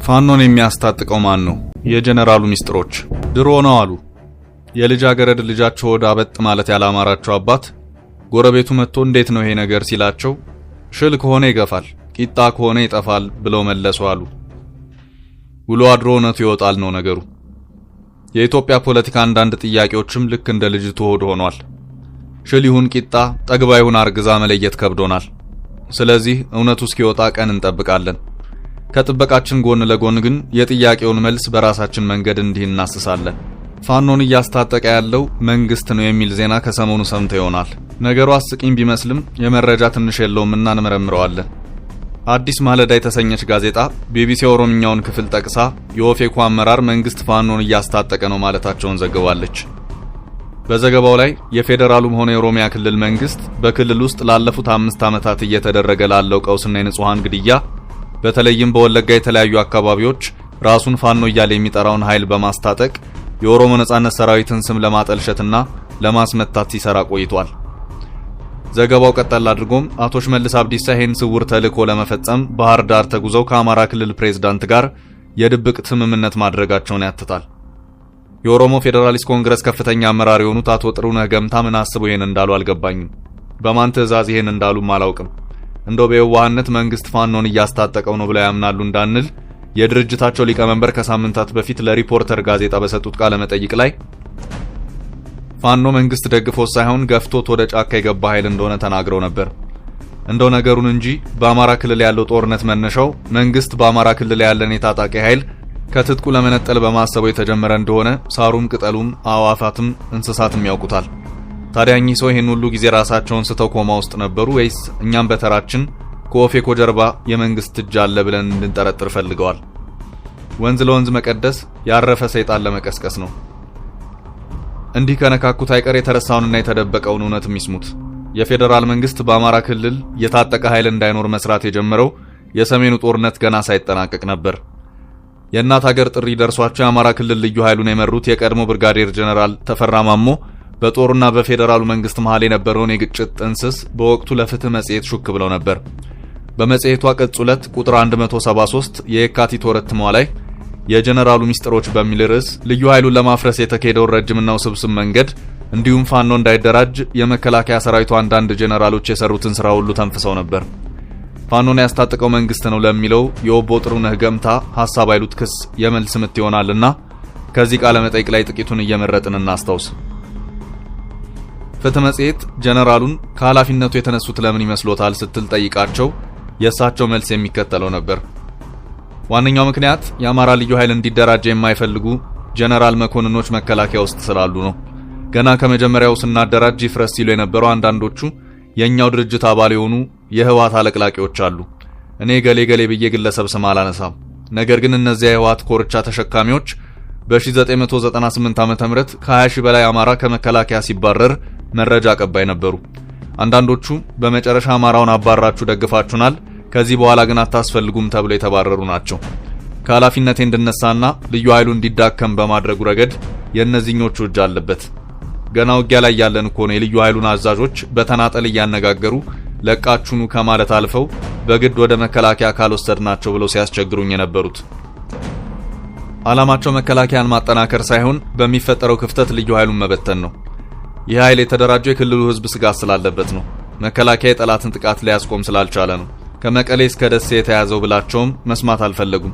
ፋኖን የሚያስታጥቀው ማን ነው? የጀነራሉ ሚስጥሮች ድሮ ነው አሉ። የልጃገረድ ልጃቸው ወደ አበጥ ማለት ያላማራቸው አባት ጎረቤቱ መጥቶ እንዴት ነው ይሄ ነገር ሲላቸው ሽል ከሆነ ይገፋል፣ ቂጣ ከሆነ ይጠፋል ብለው መለሱ አሉ። ውሎ አድሮ እውነቱ ይወጣል ነው ነገሩ። የኢትዮጵያ ፖለቲካ አንዳንድ ጥያቄዎችም ልክ እንደ ልጅቱ ሆድ ሆኗል። ሽል ይሁን ቂጣ፣ ጠግባ ይሁን አርግዛ መለየት ከብዶናል። ስለዚህ እውነቱ እስኪወጣ ቀን እንጠብቃለን። ከጥበቃችን ጎን ለጎን ግን የጥያቄውን መልስ በራሳችን መንገድ እንዲህ እናስሳለን። ፋኖን እያስታጠቀ ያለው መንግስት ነው የሚል ዜና ከሰሞኑ ሰምተ ይሆናል። ነገሩ አስቂኝ ቢመስልም የመረጃ ትንሽ የለውምና እንመረምረዋለን። አዲስ ማለዳ የተሰኘች ጋዜጣ ቢቢሲ ኦሮምኛውን ክፍል ጠቅሳ የኦፌኮ አመራር መንግስት ፋኖን እያስታጠቀ ነው ማለታቸውን ዘግባለች። በዘገባው ላይ የፌዴራሉም ሆነ የኦሮሚያ ክልል መንግስት በክልል ውስጥ ላለፉት 5 ዓመታት እየተደረገ ላለው ቀውስና የንጹሃን ግድያ በተለይም በወለጋ የተለያዩ አካባቢዎች ራሱን ፋኖ እያለ የሚጠራውን ኃይል በማስታጠቅ የኦሮሞ ነጻነት ሰራዊትን ስም ለማጠልሸትና ለማስመታት ሲሰራ ቆይቷል። ዘገባው ቀጠል አድርጎም አቶ ሽመልስ አብዲሳ ይህን ስውር ተልዕኮ ለመፈጸም ባህር ዳር ተጉዘው ከአማራ ክልል ፕሬዝዳንት ጋር የድብቅ ስምምነት ማድረጋቸውን ያትታል። የኦሮሞ ፌዴራሊስት ኮንግረስ ከፍተኛ አመራር የሆኑት አቶ ጥሩነህ ገምታ ምን አስበው ይሄን እንዳሉ አልገባኝም። በማን ትዕዛዝ ይሄን እንዳሉም አላውቅም። እንደው በየዋህነት መንግስት ፋኖን እያስታጠቀው ነው ብለው ያምናሉ እንዳንል የድርጅታቸው ሊቀመንበር ከሳምንታት በፊት ለሪፖርተር ጋዜጣ በሰጡት ቃለ መጠይቅ ላይ ፋኖ መንግስት ደግፎት ሳይሆን ገፍቶት ወደ ጫካ የገባ ኃይል እንደሆነ ተናግረው ነበር። እንደው ነገሩን እንጂ በአማራ ክልል ያለው ጦርነት መነሻው መንግስት በአማራ ክልል ያለን የታጣቂ ኃይል ከትጥቁ ለመነጠል በማሰቡ የተጀመረ እንደሆነ ሳሩም ቅጠሉም አዋፋትም እንስሳትም ያውቁታል። ታዲያ እኚህ ሰው ይህን ሁሉ ጊዜ ራሳቸውን ስተው ኮማ ውስጥ ነበሩ ወይስ እኛም በተራችን ከኦፌኮ ጀርባ የመንግስት እጅ አለ ብለን እንድንጠረጥር ፈልገዋል? ወንዝ ለወንዝ መቀደስ ያረፈ ሰይጣን ለመቀስቀስ ነው። እንዲህ ከነካኩት አይቀር የተረሳውንና የተደበቀውን እውነትም ይስሙት። የፌዴራል መንግስት በአማራ ክልል የታጠቀ ኃይል እንዳይኖር መስራት የጀመረው የሰሜኑ ጦርነት ገና ሳይጠናቀቅ ነበር። የእናት ሀገር ጥሪ ደርሷቸው የአማራ ክልል ልዩ ኃይሉን የመሩት የቀድሞ ብርጋዴር ጀነራል ተፈራ ማሞ በጦርና በፌዴራሉ መንግስት መሃል የነበረውን የግጭት ጥንስስ በወቅቱ ለፍትህ መጽሔት ሹክ ብለው ነበር። በመጽሔቷ ቅጽ 2 ቁጥር 173 የካቲት ወር እትሟ ላይ የጀነራሉ ሚስጥሮች በሚል ርዕስ ልዩ ኃይሉን ለማፍረስ የተካሄደውን ረጅምና ውስብስብ መንገድ እንዲሁም ፋኖ እንዳይደራጅ የመከላከያ ሰራዊቱ አንዳንድ ጀነራሎች የሰሩትን ስራ ሁሉ ተንፍሰው ነበር። ፋኖን ያስታጥቀው መንግስት ነው ለሚለው የኦቦ ጥሩነህ ገምታ ሐሳብ አይሉት ክስ የመልስ ምት ይሆናልና ከዚህ ቃለ መጠይቅ ላይ ጥቂቱን እየመረጥን እናስታውስ። ፍትህ መጽሔት ጀነራሉን ከኃላፊነቱ የተነሱት ለምን ይመስሎታል ስትል ጠይቃቸው የእሳቸው መልስ የሚከተለው ነበር። ዋነኛው ምክንያት የአማራ ልዩ ኃይል እንዲደራጀ የማይፈልጉ ጀነራል መኮንኖች መከላከያ ውስጥ ስላሉ ነው። ገና ከመጀመሪያው ስናደራጅ ይፍረስ ሲሉ የነበረው አንዳንዶቹ የኛው ድርጅት አባል የሆኑ የህወሓት አለቅላቂዎች አሉ። እኔ ገሌ ብዬ ግለሰብ ስም አላነሳም። ነገር ግን እነዚያ የህወሓት ኮርቻ ተሸካሚዎች በ1998 ዓ.ም ከ20 ሺህ በላይ አማራ ከመከላከያ ሲባረር መረጃ አቀባይ ነበሩ። አንዳንዶቹ በመጨረሻ አማራውን አባራችሁ ደግፋችሁናል፣ ከዚህ በኋላ ግን አታስፈልጉም ተብለው የተባረሩ ናቸው። ከኃላፊነቴ እንድነሳና ልዩ ኃይሉ እንዲዳከም በማድረጉ ረገድ የእነዚህኞቹ እጅ አለበት። ገና ውጊያ ላይ ያለን እኮ ነው የልዩ ኃይሉን አዛዦች በተናጠል እያነጋገሩ ለቃችሁኑ ከማለት አልፈው በግድ ወደ መከላከያ ካልወሰድናቸው ብለው ሲያስቸግሩኝ የነበሩት። ዓላማቸው መከላከያን ማጠናከር ሳይሆን በሚፈጠረው ክፍተት ልዩ ኃይሉን መበተን ነው። ይህ ኃይል የተደራጀው የክልሉ ህዝብ ስጋት ስላለበት ነው። መከላከያ የጠላትን ጥቃት ሊያስቆም ስላልቻለ ነው። ከመቀሌ እስከ ደሴ የተያዘው ብላቸውም መስማት አልፈለጉም።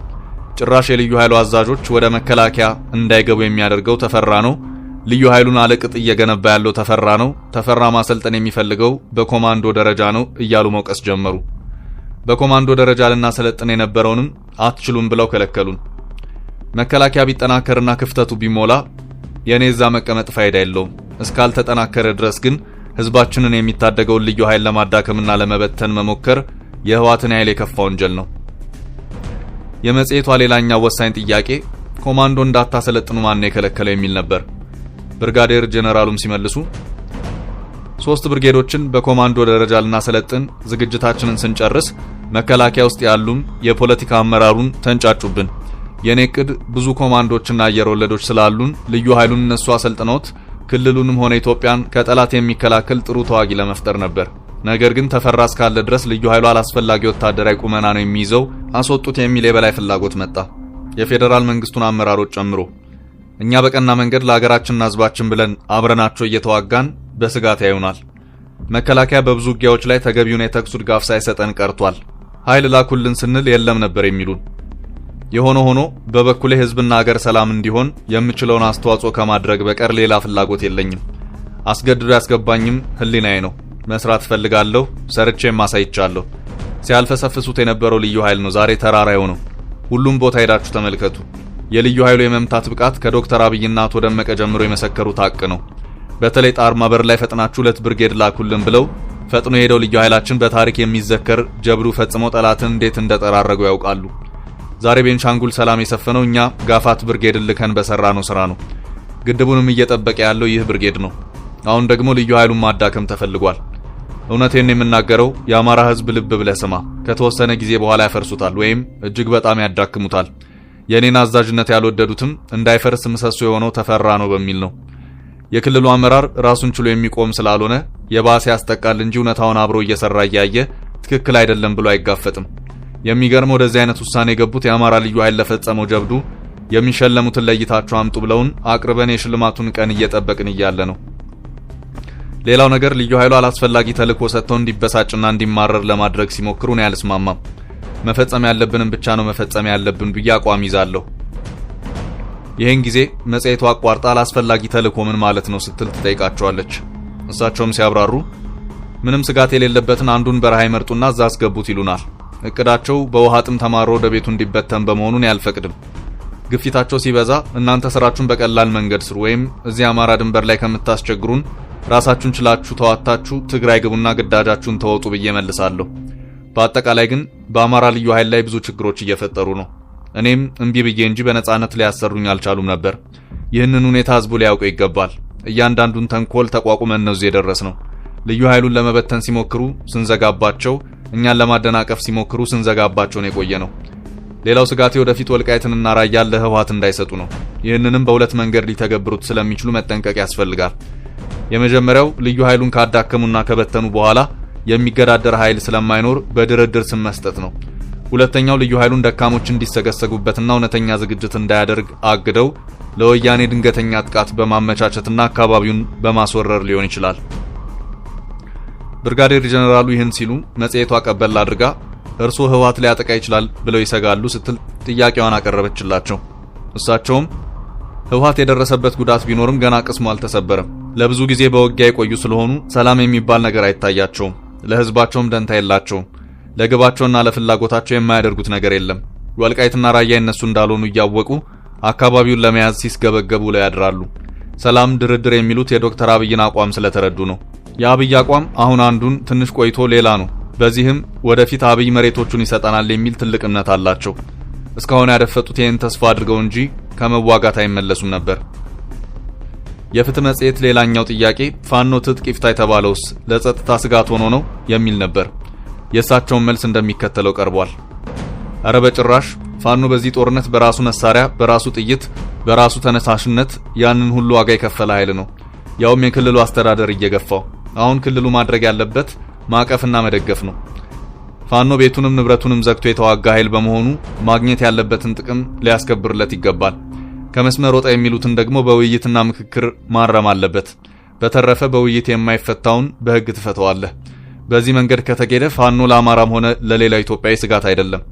ጭራሽ የልዩ ኃይሉ አዛዦች ወደ መከላከያ እንዳይገቡ የሚያደርገው ተፈራ ነው። ልዩ ኃይሉን አለቅጥ እየገነባ ያለው ተፈራ ነው። ተፈራ ማሰልጠን የሚፈልገው በኮማንዶ ደረጃ ነው እያሉ መውቀስ ጀመሩ። በኮማንዶ ደረጃ ልናሰለጥን የነበረውንም አትችሉም ብለው ከለከሉን። መከላከያ ቢጠናከርና ክፍተቱ ቢሞላ የኔ እዛ መቀመጥ ፋይዳ የለውም። እስካልተጠናከረ ድረስ ግን ህዝባችንን የሚታደገውን ልዩ ኃይል ለማዳከምና ለመበተን መሞከር የህወሓትን ኃይል የከፋ ወንጀል ነው። የመጽሔቷ ሌላኛው ወሳኝ ጥያቄ ኮማንዶ እንዳታሰለጥኑ ማን ነው የከለከለው የሚል ነበር። ብርጋዴር ጀነራሉም ሲመልሱ 3 ብርጌዶችን በኮማንዶ ደረጃ ልናሰለጥን ዝግጅታችንን ስንጨርስ መከላከያ ውስጥ ያሉም የፖለቲካ አመራሩን ተንጫጩብን። የኔ ዕቅድ ብዙ ኮማንዶችና አየር ወለዶች ስላሉን ልዩ ኃይሉን እነሱ አሰልጥነውት ክልሉንም ሆነ ኢትዮጵያን ከጠላት የሚከላከል ጥሩ ተዋጊ ለመፍጠር ነበር። ነገር ግን ተፈራ እስካለ ድረስ ልዩ ኃይሉ አላስፈላጊ ወታደራዊ ቁመና ነው የሚይዘው፣ አስወጡት የሚል የበላይ ፍላጎት መጣ። የፌዴራል መንግስቱን አመራሮች ጨምሮ። እኛ በቀና መንገድ ለሀገራችንና ህዝባችን ብለን አብረናቸው እየተዋጋን በስጋት ያዩናል። መከላከያ በብዙ ውጊያዎች ላይ ተገቢውን የተኩስ ድጋፍ ሳይሰጠን ቀርቷል። ኃይል ላኩልን ስንል የለም ነበር የሚሉን። የሆነ ሆኖ በበኩሌ ህዝብና ሀገር ሰላም እንዲሆን የምችለውን አስተዋጽኦ ከማድረግ በቀር ሌላ ፍላጎት የለኝም። አስገድዶ ያስገባኝም ህሊናዬ ነው። መስራት ፈልጋለሁ፣ ሰርቼም አሳይቻለሁ። ሲያልፈሰፍሱት የነበረው ልዩ ኃይል ነው ዛሬ ተራራ የሆነው። ሁሉም ቦታ ሄዳችሁ ተመልከቱ። የልዩ ኃይሉ የመምታት ብቃት ከዶክተር አብይና አቶ ደመቀ ጀምሮ የመሰከሩት ሀቅ ነው። በተለይ ጣርማ በር ላይ ፈጥናችሁ 2 ብርጌድ ላኩልን ብለው ፈጥኖ የሄደው ልዩ ኃይላችን በታሪክ የሚዘከር ጀብዱ ፈጽመው ጠላትን እንዴት እንደጠራረጉ ያውቃሉ። ዛሬ ቤንሻንጉል ሰላም የሰፈነው እኛ ጋፋት ብርጌድን ልከን በሰራነው ስራ ነው። ግድቡንም እየጠበቀ ያለው ይህ ብርጌድ ነው። አሁን ደግሞ ልዩ ኃይሉን ማዳከም ተፈልጓል። እውነቴን የምናገረው የአማራ ህዝብ ልብ ብለህ ስማ። ከተወሰነ ጊዜ በኋላ ያፈርሱታል ወይም እጅግ በጣም ያዳክሙታል። የኔን አዛዥነት ያልወደዱትም እንዳይፈርስ ምሰሶ የሆነው ተፈራ ነው በሚል ነው። የክልሉ አመራር ራሱን ችሎ የሚቆም ስላልሆነ የባሰ ያስጠቃል እንጂ እውነታውን አብሮ እየሰራ እያየ ትክክል አይደለም ብሎ አይጋፈጥም። የሚገርመው ወደዚህ አይነት ውሳኔ የገቡት የአማራ ልዩ ኃይል ለፈጸመው ጀብዱ የሚሸለሙትን ለይታችሁ አምጡ ብለውን አቅርበን የሽልማቱን ቀን እየጠበቅን እያለ ነው። ሌላው ነገር ልዩ ኃይሉ አላስፈላጊ ተልእኮ ሰጥተው እንዲበሳጭና እንዲማረር ለማድረግ ሲሞክሩ ነው ያልስማማም። መፈጸም ያለብንን ብቻ ነው መፈጸም ያለብን ብዬ አቋም ይዛለሁ። ይህን ጊዜ መጽሔቱ አቋርጣ አላስፈላጊ ተልእኮ ምን ማለት ነው ስትል ትጠይቃቸዋለች። እሳቸውም ሲያብራሩ ምንም ስጋት የሌለበትን አንዱን በረሃ ይመርጡና እዛ አስገቡት ይሉናል። እቅዳቸው በውሃ ጥም ተማሮ ወደ ቤቱ እንዲበተን በመሆኑን ያልፈቅድም። ግፊታቸው ሲበዛ እናንተ ስራችሁን በቀላል መንገድ ስሩ ወይም እዚህ አማራ ድንበር ላይ ከምታስቸግሩን ራሳችሁን ችላችሁ ተዋታችሁ ትግራይ ግቡና ግዳጃችሁን ተወጡ ብዬ መልሳለሁ። በአጠቃላይ ግን በአማራ ልዩ ኃይል ላይ ብዙ ችግሮች እየፈጠሩ ነው። እኔም እምቢ ብዬ እንጂ በነጻነት ሊያሰሩኝ አልቻሉም ነበር። ይህንን ሁኔታ ህዝቡ ሊያውቀው ይገባል። እያንዳንዱን ተንኮል ተቋቁመን ነው እዚህ የደረስነው። ልዩ ኃይሉን ለመበተን ሲሞክሩ ስንዘጋባቸው፣ እኛን ለማደናቀፍ ሲሞክሩ ስንዘጋባቸው ነው የቆየ ነው። ሌላው ስጋቴ ወደፊት ወልቃይትንና ራያን ለህወሓት እንዳይሰጡ ነው። ይህንንም በሁለት መንገድ ሊተገብሩት ስለሚችሉ መጠንቀቅ ያስፈልጋል። የመጀመሪያው ልዩ ኃይሉን ካዳከሙና ከበተኑ በኋላ የሚገዳደር ኃይል ስለማይኖር በድርድር ስም መስጠት ነው። ሁለተኛው ልዩ ኃይሉን ደካሞች እንዲሰገሰጉበትና እውነተኛ ዝግጅት እንዳያደርግ አግደው ለወያኔ ድንገተኛ ጥቃት በማመቻቸትና አካባቢውን በማስወረር ሊሆን ይችላል። ብርጋዴር ጀነራሉ ይህን ሲሉ መጽሔቷ ቀበል አድርጋ እርሶ ህወሓት ሊያጠቃ ይችላል ብለው ይሰጋሉ ስትል ጥያቄዋን አቀረበችላቸው። እሳቸውም ህወሓት የደረሰበት ጉዳት ቢኖርም ገና ቅስሙ አልተሰበረም። ለብዙ ጊዜ በውጊያ የቆዩ ስለሆኑ ሰላም የሚባል ነገር አይታያቸውም። ለህዝባቸውም ደንታ የላቸውም። ለግባቸውና ለፍላጎታቸው የማያደርጉት ነገር የለም። ወልቃይትና ራያ እነሱ እንዳልሆኑ እያወቁ አካባቢውን ለመያዝ ሲስገበገቡ ላይ ያድራሉ። ሰላም፣ ድርድር የሚሉት የዶክተር አብይን አቋም ስለተረዱ ነው። የአብይ አቋም አሁን አንዱን ትንሽ ቆይቶ ሌላ ነው። በዚህም ወደፊት አብይ መሬቶቹን ይሰጠናል የሚል ትልቅ እምነት አላቸው። እስካሁን ያደፈጡት ይህን ተስፋ አድርገው እንጂ ከመዋጋት አይመለሱም ነበር። የፍትህ መጽሔት ሌላኛው ጥያቄ ፋኖ ትጥቅ ይፍታ የተባለውስ ለጸጥታ ስጋት ሆኖ ነው የሚል ነበር። የእሳቸውን መልስ እንደሚከተለው ቀርቧል። አረ በጭራሽ፣ ፋኖ በዚህ ጦርነት በራሱ መሳሪያ፣ በራሱ ጥይት፣ በራሱ ተነሳሽነት ያንን ሁሉ ዋጋ የከፈለ ኃይል ነው። ያውም የክልሉ አስተዳደር እየገፋው። አሁን ክልሉ ማድረግ ያለበት ማቀፍና መደገፍ ነው። ፋኖ ቤቱንም ንብረቱንም ዘግቶ የተዋጋ ኃይል በመሆኑ ማግኘት ያለበትን ጥቅም ሊያስከብርለት ይገባል። ከመስመር ወጣ የሚሉትን ደግሞ በውይይትና ምክክር ማረም አለበት። በተረፈ በውይይት የማይፈታውን በህግ ትፈተዋለህ። በዚህ መንገድ ከተገደ ፋኖ ለአማራም ሆነ ለሌላው ኢትዮጵያዊ ስጋት አይደለም።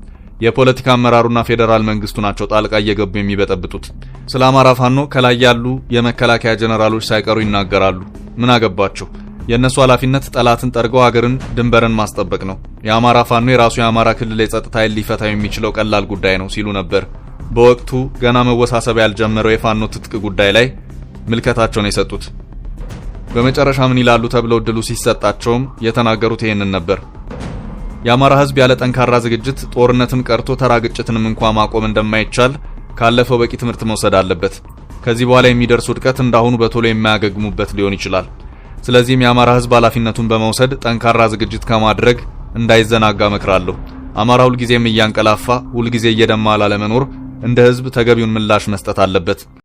የፖለቲካ አመራሩና ፌዴራል መንግስቱ ናቸው ጣልቃ እየገቡ የሚበጠብጡት። ስለ አማራ ፋኖ ከላይ ያሉ የመከላከያ ጀነራሎች ሳይቀሩ ይናገራሉ። ምን አገባቸው? የእነሱ ኃላፊነት ጠላትን ጠርገው ሀገርን ድንበርን ማስጠበቅ ነው። የአማራ ፋኖ የራሱ የአማራ ክልል የጸጥታ ኃይል ሊፈታ የሚችለው ቀላል ጉዳይ ነው ሲሉ ነበር በወቅቱ ገና መወሳሰብ ያልጀመረው የፋኖ ትጥቅ ጉዳይ ላይ ምልከታቸውን የሰጡት። በመጨረሻ ምን ይላሉ ተብለው እድሉ ሲሰጣቸውም የተናገሩት ይሄንን ነበር። የአማራ ህዝብ ያለ ጠንካራ ዝግጅት ጦርነትን ቀርቶ ተራ ግጭትንም እንኳን ማቆም እንደማይቻል ካለፈው በቂ ትምህርት መውሰድ አለበት። ከዚህ በኋላ የሚደርስ ውድቀት እንዳሁኑ በቶሎ የማያገግሙበት ሊሆን ይችላል። ስለዚህም የአማራ ህዝብ ኃላፊነቱን በመውሰድ ጠንካራ ዝግጅት ከማድረግ እንዳይዘናጋ መክራለሁ። አማራ ሁልጊዜም እያንቀላፋ ሁልጊዜ እየደማ ላለመኖር እንደ ህዝብ ተገቢውን ምላሽ መስጠት አለበት።